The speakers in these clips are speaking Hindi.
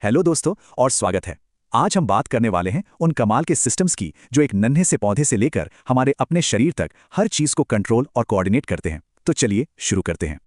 हेलो दोस्तों और स्वागत है। आज हम बात करने वाले हैं उन कमाल के सिस्टम्स की जो एक नन्हे से पौधे से लेकर हमारे अपने शरीर तक हर चीज को कंट्रोल और कोऑर्डिनेट करते हैं। तो चलिए शुरू करते हैं।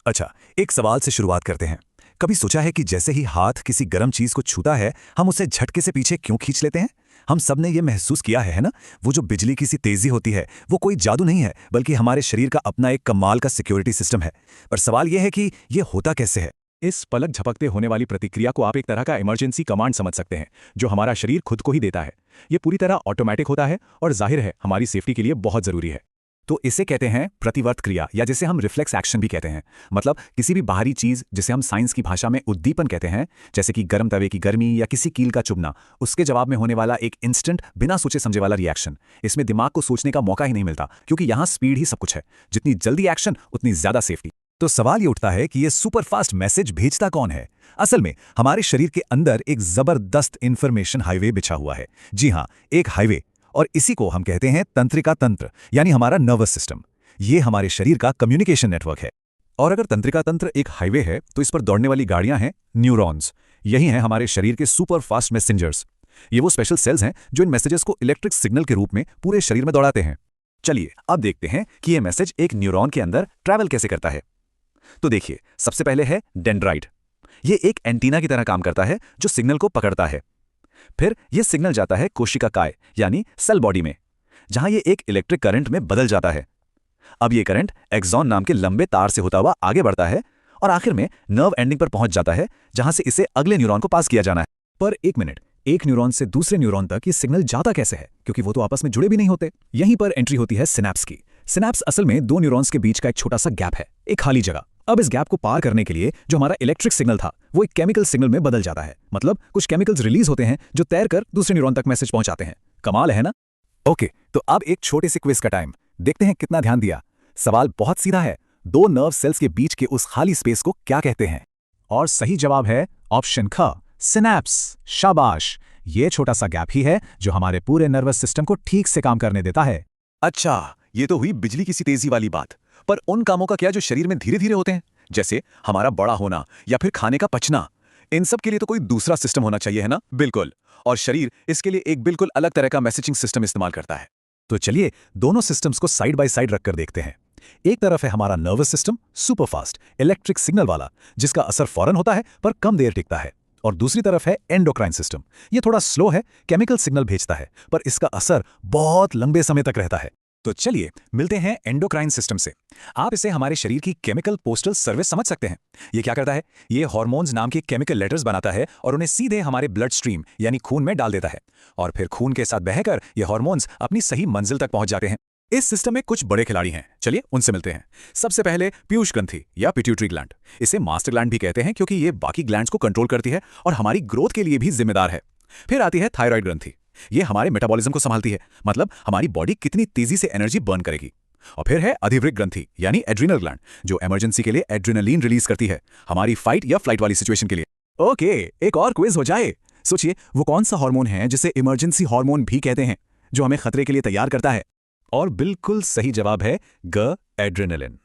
अच्छा, एक सवाल से शुरुआत करते हैं। कभी सोचा है कि जैसे ही हाथ किसी गर्म चीज को छूता है, हम उसे झटके से पीछे क्यों खींच लेते हैं? हम सबने ये महसूस किया है ना? वो जो बिजली की सी तेजी होती है, वो कोई जादू नहीं है, बल्कि हमारे शरीर का अपना एक कमाल का सिक्योरिटी सिस्टम है। पर सवाल ये है कि ये होता कैसे है? इस पलक झपकते होने वाली प्रतिक्रिया को आप एक तरह का इमरजेंसी कमांड समझ सकते हैं, जो हमारा शरीर खुद को ही देता है। ये पूरी तरह ऑटोमेटिक होता है और जाहिर है हमारी सेफ्टी के लिए बहुत जरूरी है। तो इसे कहते हैं प्रतिवर्त क्रिया, या जिसे हम रिफ्लेक्स एक्शन भी कहते हैं। मतलब किसी भी बाहरी चीज, जिसे हम साइंस की भाषा में उद्दीपन कहते हैं, जैसे कि गर्म तवे की गर्मी या किसी कील का चुभना, उसके जवाब में होने वाला एक इंस्टेंट बिना सोचे समझे वाला रिएक्शन। इसमें दिमाग को सोचने का मौका ही नहीं मिलता, क्योंकि यहाँ स्पीड ही सब कुछ है। जितनी जल्दी एक्शन उतनी ज्यादा सेफ्टी। तो सवाल ये उठता है कि ये सुपर फास्ट मैसेज भेजता कौन है? असल में हमारे शरीर के अंदर एक जबरदस्त इंफॉर्मेशन हाईवे बिछा हुआ है। जी हाँ, एक हाईवे। और इसी को हम कहते हैं तंत्रिका तंत्र, यानी हमारा नर्वस सिस्टम। ये हमारे शरीर का कम्युनिकेशन नेटवर्क है। और अगर तंत्रिका तंत्र एक हाईवे है, तो इस पर दौड़ने वाली गाड़ियां हैं न्यूरॉन्स। यही हैं हमारे शरीर के सुपर फास्ट मैसेंजर्स। ये वो स्पेशल सेल्स हैं जो इन मैसेजेस को इलेक्ट्रिक सिग्नल के रूप में पूरे शरीर में दौड़ाते हैं। चलिए अब देखते हैं कि यह मैसेज एक न्यूरॉन के अंदर ट्रैवल कैसे करता है। तो देखिए, सबसे पहले है डेंड्राइट। ये एक एंटीना की तरह काम करता है जो सिग्नल को पकड़ता है। फिर यह सिग्नल जाता है कोशिका काय, यानी सेल बॉडी में, जहां यह एक इलेक्ट्रिक करंट में बदल जाता है। अब यह करंट एक्सॉन नाम के लंबे तार से होता हुआ आगे बढ़ता है और आखिर में नर्व एंडिंग पर पहुंच जाता है, जहां से इसे अगले न्यूरॉन को पास किया जाना है। पर एक मिनट, एक न्यूरॉन से दूसरे न्यूरॉन तक ये सिग्नल जाता कैसे है? क्योंकि वो तो आपस में जुड़े भी नहीं होते। यहीं पर एंट्री होती है सिनैप्स की। सिनैप्स असल में दो न्यूरॉन्स के बीच का एक छोटा सा गैप है, एक खाली जगह। अब इस गैप को पार करने के लिए जो हमारा इलेक्ट्रिक सिग्नल था, वो एक केमिकल सिग्नल में बदल जाता है। मतलब कुछ केमिकल्स रिलीज होते हैं जो तैरकर दूसरे न्यूरॉन तक मैसेज पहुंचाते हैं। कमाल है ना? ओके, तो अब एक छोटे से क्विज का टाइम। देखते हैं कितना ध्यान दिया। सवाल बहुत सीधा है। दो नर्व सेल्स के बीच के उस खाली स्पेस को क्या कहते हैं? और सही जवाब है ऑप्शन ख, सिनैप्स। शाबाश, ये छोटा सा गैप ही है जो हमारे पूरे नर्वस सिस्टम को ठीक से काम करने देता है। अच्छा, ये तो हुई बिजली की सी तेजी वाली बात। पर उन कामों का क्या जो शरीर में धीरे धीरे होते हैं, जैसे हमारा बड़ा होना या फिर खाने का पचना? इन सब के लिए तो कोई दूसरा सिस्टम होना चाहिए, है ना? बिल्कुल। और शरीर इसके लिए एक बिल्कुल अलग तरह का मैसेजिंग सिस्टम इस्तेमाल करता है। तो चलिए दोनों सिस्टम्स को साइड बाय साइड रखकर देखते हैं। एक तरफ है हमारा nervous system, superfast electric signal वाला, जिसका असर फौरन होता है पर कम देर टिकता है। और दूसरी तरफ है एंडोक्राइन सिस्टम। ये थोड़ा स्लो है, केमिकल सिग्नल भेजता है, पर इसका असर बहुत लंबे समय तक रहता है। तो चलिए मिलते हैं एंडोक्राइन सिस्टम से। आप इसे हमारे शरीर की केमिकल पोस्टल सर्विस समझ सकते हैं। ये क्या करता है? ये हार्मोन्स नाम के केमिकल लेटर्स बनाता है और उन्हें सीधे हमारे ब्लड स्ट्रीम यानी खून में डाल देता है। और फिर खून के साथ बहकर ये हार्मोन्स अपनी सही मंजिल तक पहुंच जाते हैं। इस सिस्टम में कुछ बड़े खिलाड़ी हैं, चलिए उनसे मिलते हैं। सबसे पहले पीयूष ग्रंथि या पिट्यूटरी ग्लैंड। इसे मास्टर ग्लैंड भी कहते हैं, क्योंकि ये बाकी ग्लैंड्स को कंट्रोल करती है और हमारी ग्रोथ के लिए भी जिम्मेदार है। फिर आती है थायराइड ग्रंथि। ये हमारे मेटाबॉलिज्म को संभालती है, मतलब हमारी बॉडी कितनी तेजी से एनर्जी बर्न करेगी। और फिर है अधिवृक्क ग्रंथि यानी एड्रिनल ग्लैंड, जो इमरजेंसी के लिए एड्रेनालिन रिलीज करती है, हमारी फाइट या फ्लाइट वाली सिचुएशन के लिए। ओके, एक और क्विज हो जाए। सोचिए, वो कौन सा हार्मोन है जिसे इमरजेंसी हार्मोन भी कहते हैं, जो हमें खतरे के लिए तैयार करता है? और बिल्कुल सही जवाब है ग, एड्रेनालिन।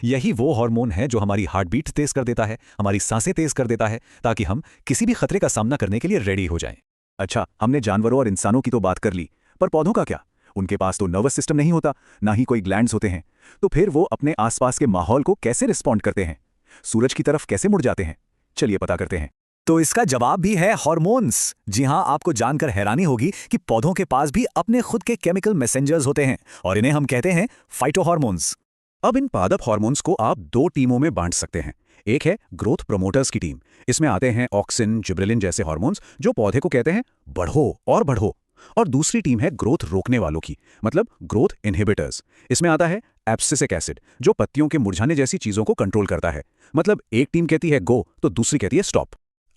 यही वो हार्मोन है जो हमारी हार्ट बीट तेज कर देता है, हमारी सांसें तेज कर देता है, ताकि हम किसी भी खतरे का सामना करने के लिए रेडी हो जाएं। अच्छा, हमने जानवरों और इंसानों की तो बात कर ली, पर पौधों का क्या? उनके पास तो नर्वस सिस्टम नहीं होता, ना ही कोई ग्लैंड्स होते हैं। तो फिर वो अपने आसपास के माहौल को कैसे रिस्पॉन्ड करते हैं? सूरज की तरफ कैसे मुड़ जाते हैं? चलिए पता करते हैं। तो इसका जवाब भी है हार्मोन्स। जी हां, आपको जानकर हैरानी होगी कि पौधों के पास भी अपने खुद के केमिकल मैसेंजर्स होते हैं, और इन्हें हम कहते हैं फाइटोहार्मोन्स। अब इन पादप हार्मोन्स को आप दो टीमों में बांट सकते हैं। एक है ग्रोथ प्रमोटर्स की टीम। इसमें आते हैं ऑक्सिन, जिब्रेलिन जैसे हार्मोन्स, जो पौधे को कहते हैं बढ़ो और बढ़ो। और दूसरी टीम है ग्रोथ रोकने वालों की, मतलब ग्रोथ इनहिबिटर्स। इसमें आता है एब्सिसिक एसिड, जो पत्तियों के मुरझाने जैसी चीजों को कंट्रोल करता है। मतलब एक टीम कहती है गो तो दूसरी कहती है स्टॉप।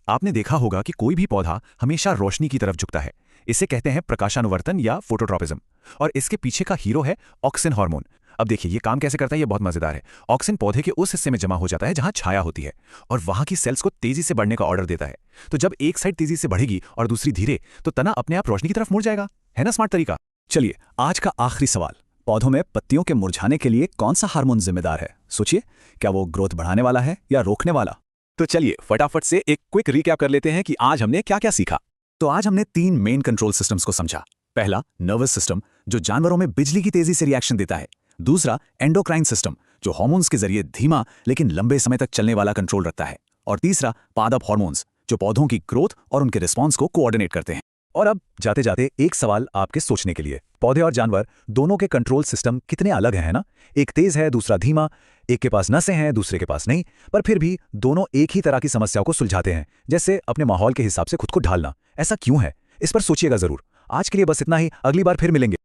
आपने देखा होगा कि कोई भी पौधा हमेशा रोशनी की तरफ झुकता है। इसे कहते हैं प्रकाशानुवर्तन या फोटोट्रॉपिज्म। और इसके पीछे का हीरो है ऑक्सिन हार्मोन। अब देखिए ये काम कैसे करता है, ये बहुत मजेदार है। ऑक्सिन पौधे के उस हिस्से में जमा हो जाता है जहां छाया होती है, और वहां की सेल्स को तेजी से बढ़ने का ऑर्डर देता है। तो जब एक साइड तेजी से बढ़ेगी और दूसरी धीरे, तो तना अपने आप रोशनी की तरफ मुड़ जाएगा। है ना स्मार्ट तरीका? चलिए आज का आखिरी सवाल। पौधों में पत्तियों के मुरझाने के लिए कौन सा हार्मोन जिम्मेदार है? सोचिए, क्या वो ग्रोथ बढ़ाने वाला है या रोकने वाला? तो चलिए फटाफट से एक क्विक रिकैप कर लेते हैं कि आज हमने क्या क्या सीखा। तो आज हमने 3 मेन कंट्रोल सिस्टम्स को समझा। पहला, नर्वस सिस्टम, जो जानवरों में बिजली की तेजी से रिएक्शन देता है। दूसरा, एंडोक्राइन सिस्टम, जो हार्मोन्स के जरिए धीमा लेकिन लंबे समय तक चलने वाला कंट्रोल रखता है। और तीसरा, पादप हार्मोन्स, जो पौधों की ग्रोथ और उनके रिस्पॉन्स को कोऑर्डिनेट करते हैं। और अब जाते जाते एक सवाल आपके सोचने के लिए, पौधे और जानवर दोनों के कंट्रोल सिस्टम कितने अलग हैं, है ना? एक तेज है, दूसरा धीमा, एक के पास नसें हैं, दूसरे के पास नहीं, पर फिर भी दोनों एक ही तरह की समस्याओं को सुलझाते हैं, जैसे अपने माहौल के हिसाब से खुद को ढालना। ऐसा क्यों है? इस पर सोचिएगा जरूर। आज के लिए बस इतना ही, अगली बार फिर मिलेंगे।